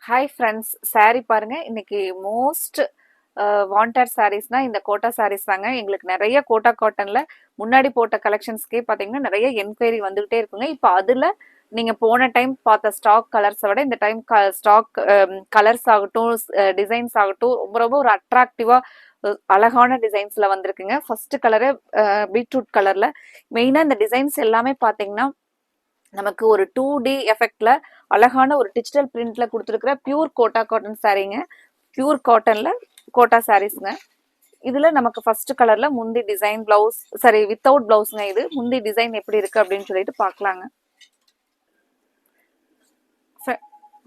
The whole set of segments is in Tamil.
ஹாய் ஃப்ரெண்ட்ஸ், saree பாருங்க. இன்னைக்கு மோஸ்ட் வாண்டட் சாரீஸ்னா இந்த கோட்டா சாரீஸ் தாங்க. எங்களுக்கு நிறைய கோட்டா காட்டன்ல முன்னாடி போட்ட கலெக்ஷன்ஸ்க்கே பார்த்தீங்கன்னா நிறைய என்கொயரி வந்துகிட்டே இருக்குங்க. இப்போ அதில் நீங்க போன டைம் பார்த்த ஸ்டாக் கலர்ஸை விட இந்த டைம் ஸ்டாக் கலர்ஸ் ஆகட்டும், டிசைன்ஸ் ஆகட்டும் ரொம்ப ரொம்ப ஒரு அட்ராக்டிவா அழகான டிசைன்ஸ்ல வந்திருக்குங்க. ஃபர்ஸ்ட் கலரு பீட்ரூட் கலர்ல. மெயினா இந்த டிசைன்ஸ் எல்லாமே பார்த்தீங்கன்னா நமக்கு ஒரு 2D எஃபெக்ட்ல அழகான ஒரு டிஜிட்டல் பிரிண்ட்ல கொடுத்துருக்கிற பியூர் கோட்டா காட்டன் சாரீங்க. பியூர் காட்டன்ல கோட்டா சாரீஸ்ங்க. இதுல நமக்கு ஃபர்ஸ்ட் கலர்ல முந்தி டிசைன் பிளவுஸ், சாரி வித்தவுட் பிளவுஸ்ங்க. இது முந்தி டிசைன் எப்படி இருக்கு அப்படின்னு சொல்லிட்டு பார்க்கலாங்க.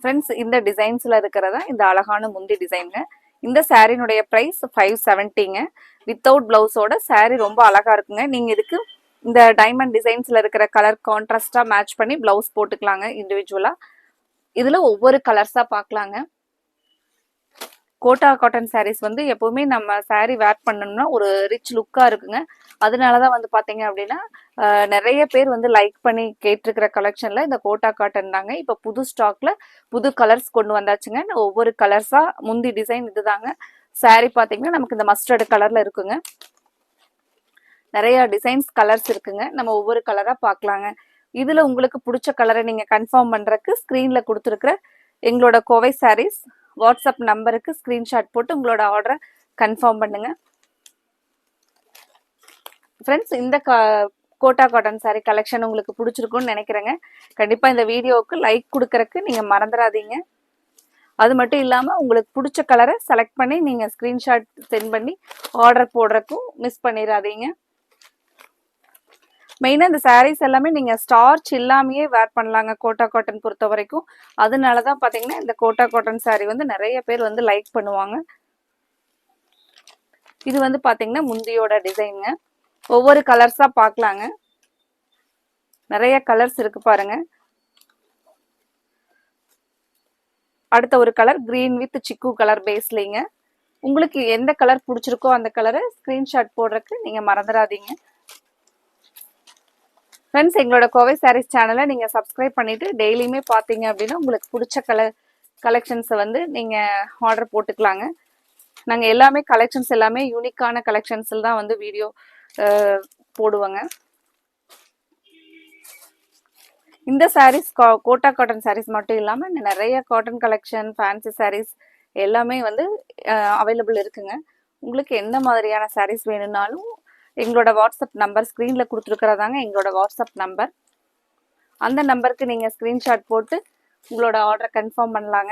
ஃப்ரெண்ட்ஸ், இந்த டிசைன்ஸ்ல இருக்கிறதா இந்த அழகான முந்தி டிசைனுங்க. இந்த சாரினுடைய பிரைஸ் 570ங்க. வித்தவுட் பிளவுஸோட சாரி ரொம்ப அழகா இருக்குங்க. நீங்க இதுக்கு இந்த டைமண்ட் டிசைன்ஸ்ல இருக்கிற கலர் கான்ட்ராஸ்டா மேட்ச் பண்ணி பிளவுஸ் போட்டுக்கலாங்க இண்டிவிஜுவலா. இதுல ஒவ்வொரு கலர்ஸா பார்க்கலாங்க. கோட்டா காட்டன் சாரீஸ் வந்து எப்பவுமே நம்ம சாரீ வேர் பண்ணணும்னா ஒரு ரிச் லுக்கா இருக்குங்க. அதனாலதான் வந்து பாத்தீங்க அப்படின்னா நிறைய பேர் வந்து லைக் பண்ணி கேட்டிருக்கிற கலெக்ஷன்ல இந்த கோட்டா காட்டன் தாங்க. இப்ப புது ஸ்டாக்ல புது கலர்ஸ் கொண்டு வந்தாச்சுங்க. ஒவ்வொரு கலர்ஸா முந்தி டிசைன் இதுதாங்க. சாரீ பாத்தீங்கன்னா நமக்கு இந்த மஸ்டர்டு கலர்ல இருக்குங்க. நிறைய டிசைன்ஸ் கலர்ஸ் இருக்குங்க. நம்ம ஒவ்வொரு கலரா பார்க்கலாங்க. இதுல உங்களுக்கு பிடிச்ச கலரை நீங்க கன்ஃபார்ம் பண்றதுக்கு ஸ்கிரீன்ல கொடுத்துருக்கிற எங்களோட கோவை சாரீஸ் வாட்ஸ்அப் நம்பருக்கு ஸ்கிரீன்ஷாட் போட்டு உங்களோட ஆர்டரை கன்ஃபார்ம் பண்ணுங்க. ஃப்ரெண்ட்ஸ், இந்த கோட்டா காட்டன் சாரீ கலெக்ஷன் உங்களுக்கு பிடிச்சிருக்கும்னு நினைக்கிறேங்க. கண்டிப்பா இந்த வீடியோவுக்கு லைக் கொடுக்கறதுக்கு நீங்க மறந்துடாதீங்க. அது மட்டும் இல்லாம உங்களுக்கு பிடிச்ச கலரை செலக்ட் பண்ணி நீங்க ஸ்கிரீன்ஷாட் சென்ட் பண்ணி ஆர்டர் போடுறதுக்கும் மிஸ் பண்ணிடாதீங்க. மெயினா இந்த சாரீஸ் எல்லாமே நீங்க ஸ்டார்ச் இல்லாமயே வேர் பண்ணலாங்க கோட்டா காட்டன் பொறுத்த வரைக்கும். அதனாலதான் பாத்தீங்கன்னா இந்த கோட்டா காட்டன் சாரீ வந்து நிறைய பேர் வந்து லைக் பண்ணுவாங்க. இது வந்து பாத்தீங்கன்னா முந்தியோட டிசைனுங்க. ஒவ்வொரு கலர்ஸா பார்க்கலாங்க. நிறைய கலர்ஸ் இருக்கு பாருங்க. அடுத்த ஒரு கலர் கிரீன் வித் சிக்கு கலர் பேஸ்லிங்க. உங்களுக்கு எந்த கலர் பிடிச்சிருக்கோ அந்த கலரை ஸ்கிரீன்ஷாட் போடுறதுக்கு நீங்க மறந்துடாதீங்க. ஃப்ரெண்ட்ஸ், எங்களோட கோவை சாரீஸ் சேனலை நீங்க சப்ஸ்கிரைப் பண்ணிட்டு டெய்லியுமே பார்த்தீங்க அப்படின்னா உங்களுக்கு பிடிச்ச கலெக்ஷன்ஸை வந்து நீங்க ஆர்டர் போட்டுக்கலாங்க. நாங்க எல்லாமே கலெக்ஷன்ஸ் எல்லாமே யூனிக்கான கலெக்ஷன்ஸ்ல தான் வந்து வீடியோ போடுவாங்க. இந்த சாரீஸ் கோட்டா காட்டன் சாரீஸ் மட்டும் இல்லாம நிறைய காட்டன் கலெக்ஷன், ஃபேன்சி சாரீஸ் எல்லாமே வந்து அவைலபிள் இருக்குங்க. உங்களுக்கு எந்த மாதிரியான சாரீஸ் வேணும்னாலும் எங்களோட வாட்ஸ்அப் நம்பர் ஸ்க்ரீன்ல கொடுத்துருக்கிறதாங்க எங்களோட வாட்ஸ்அப் நம்பர். அந்த நம்பருக்கு நீங்க ஸ்கிரீன்ஷாட் போட்டு உங்களோட ஆர்டரை கன்ஃபார்ம் பண்ணலாங்க.